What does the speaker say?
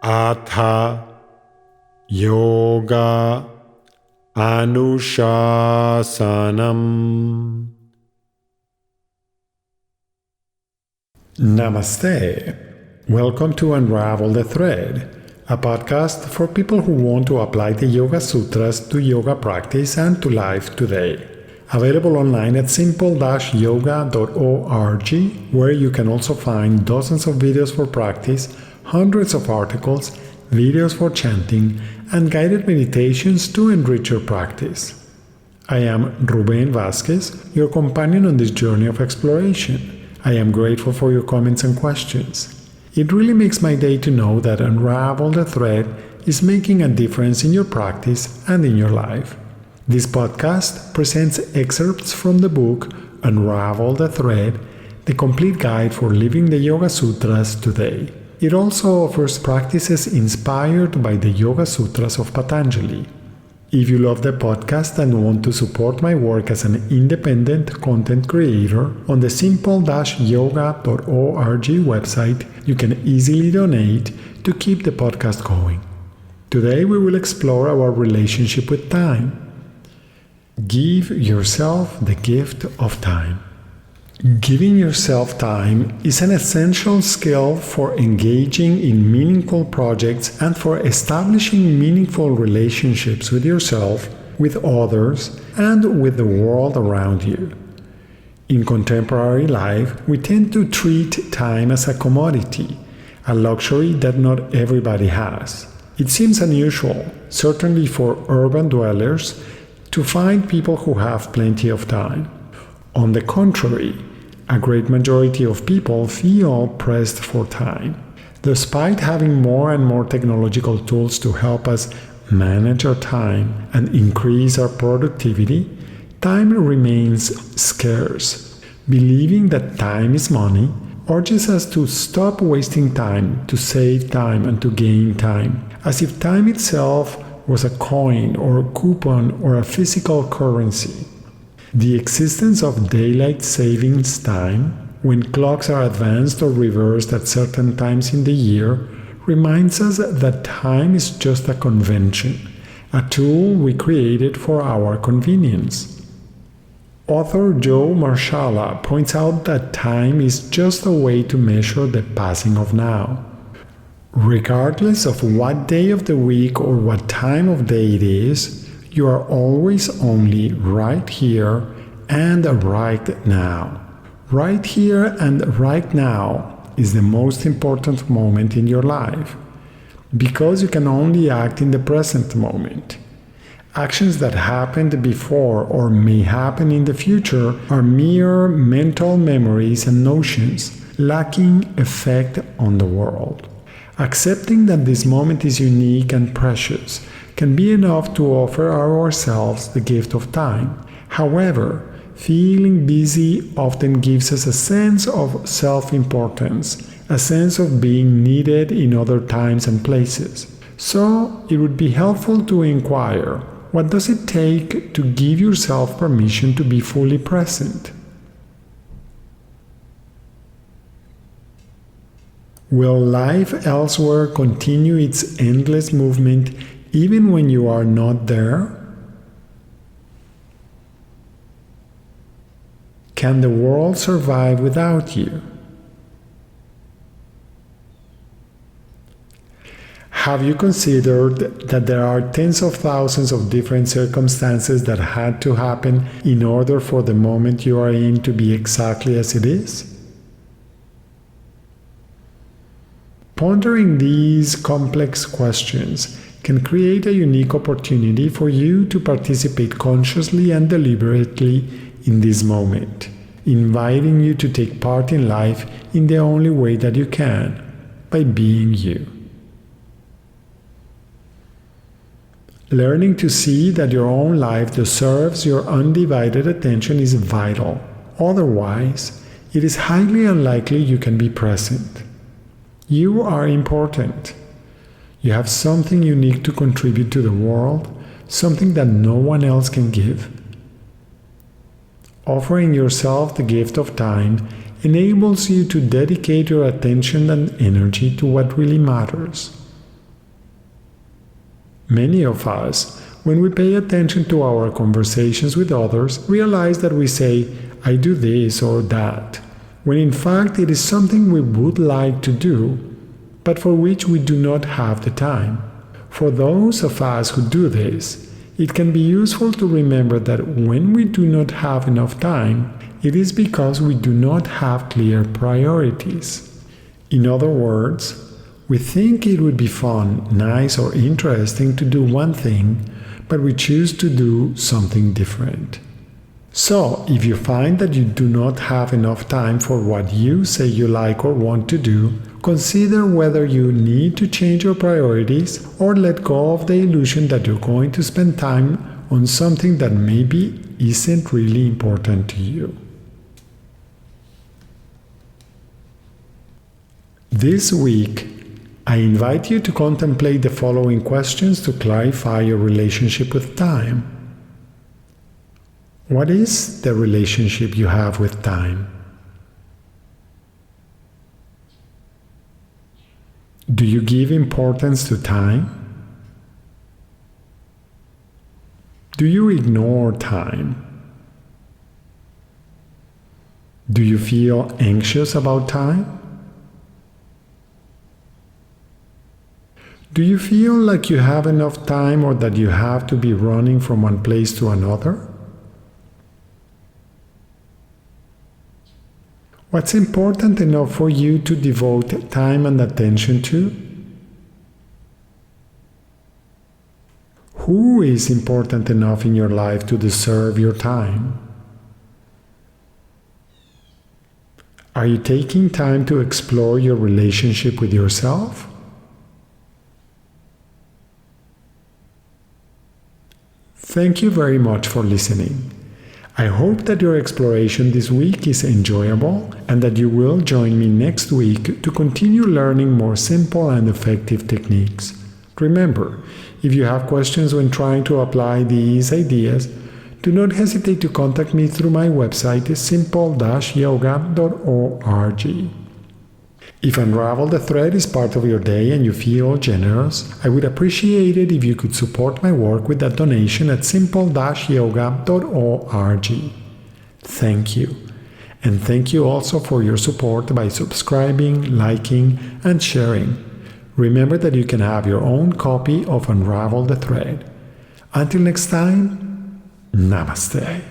Atha Yoga Anushasanam. Namaste. Welcome to Unravel the Thread, a podcast for people who want to apply the Yoga Sutras to yoga practice and to life today. Available online at simple-yoga.org, where you can also find dozens of videos for practice, hundreds of articles, videos for chanting, and guided meditations to enrich your practice. I am Ruben Vasquez, your companion on this journey of exploration. I am grateful for your comments and questions. It really makes my day to know that Unravel the Thread is making a difference in your practice and in your life. This podcast presents excerpts from the book Unravel the Thread, the complete guide for living the Yoga Sutras today. It also offers practices inspired by the Yoga Sutras of Patanjali. If you love the podcast and want to support my work as an independent content creator, on the simple-yoga.org website, you can easily donate to keep the podcast going. Today we will explore our relationship with time. Give yourself the gift of time. Giving yourself time is an essential skill for engaging in meaningful projects and for establishing meaningful relationships with yourself, with others, and with the world around you. In contemporary life, we tend to treat time as a commodity, a luxury that not everybody has. It seems unusual, certainly for urban dwellers, to find people who have plenty of time. On the contrary, a great majority of people feel pressed for time. Despite having more and more technological tools to help us manage our time and increase our productivity, time remains scarce. Believing that time is money urges us to stop wasting time, to save time, and to gain time, as if time itself was a coin or a coupon or a physical currency. The existence of daylight savings time, when clocks are advanced or reversed at certain times in the year, reminds us that time is just a convention, a tool we created for our convenience. Author Joe Marshala points out that time is just a way to measure the passing of now. Regardless of what day of the week or what time of day it is, you are always only right here and right now. Right here and right now is the most important moment in your life, because you can only act in the present moment. Actions that happened before or may happen in the future are mere mental memories and notions, lacking effect on the world. Accepting that this moment is unique and precious can be enough to offer ourselves the gift of time. However, feeling busy often gives us a sense of self-importance, a sense of being needed in other times and places. So, it would be helpful to inquire, what does it take to give yourself permission to be fully present? Will life elsewhere continue its endless movement even when you are not there? Can the world survive without you? Have you considered that there are tens of thousands of different circumstances that had to happen in order for the moment you are in to be exactly as it is? Pondering these complex questions can create a unique opportunity for you to participate consciously and deliberately in this moment, inviting you to take part in life in the only way that you can, by being you. Learning to see that your own life deserves your undivided attention is vital. Otherwise, it is highly unlikely you can be present. You are important. You have something unique to contribute to the world, something that no one else can give. Offering yourself the gift of time enables you to dedicate your attention and energy to what really matters. Many of us, when we pay attention to our conversations with others, realize that we say, I do this or that, when in fact it is something we would like to do, but for which we do not have the time. For those of us who do this, it can be useful to remember that when we do not have enough time, it is because we do not have clear priorities. In other words, we think it would be fun, nice, or interesting to do one thing, but we choose to do something different. So, if you find that you do not have enough time for what you say you like or want to do, consider whether you need to change your priorities or let go of the illusion that you're going to spend time on something that maybe isn't really important to you. This week, I invite you to contemplate the following questions to clarify your relationship with time. What is the relationship you have with time? Do you give importance to time? Do you ignore time? Do you feel anxious about time? Do you feel like you have enough time or that you have to be running from one place to another? What's important enough for you to devote time and attention to? Who is important enough in your life to deserve your time? Are you taking time to explore your relationship with yourself? Thank you very much for listening. I hope that your exploration this week is enjoyable and that you will join me next week to continue learning more simple and effective techniques. Remember, if you have questions when trying to apply these ideas, do not hesitate to contact me through my website simple-yoga.org. If Unravel the Thread is part of your day and you feel generous, I would appreciate it if you could support my work with a donation at simple-yoga.org. Thank you. And thank you also for your support by subscribing, liking, and sharing. Remember that you can have your own copy of Unravel the Thread. Until next time, Namaste.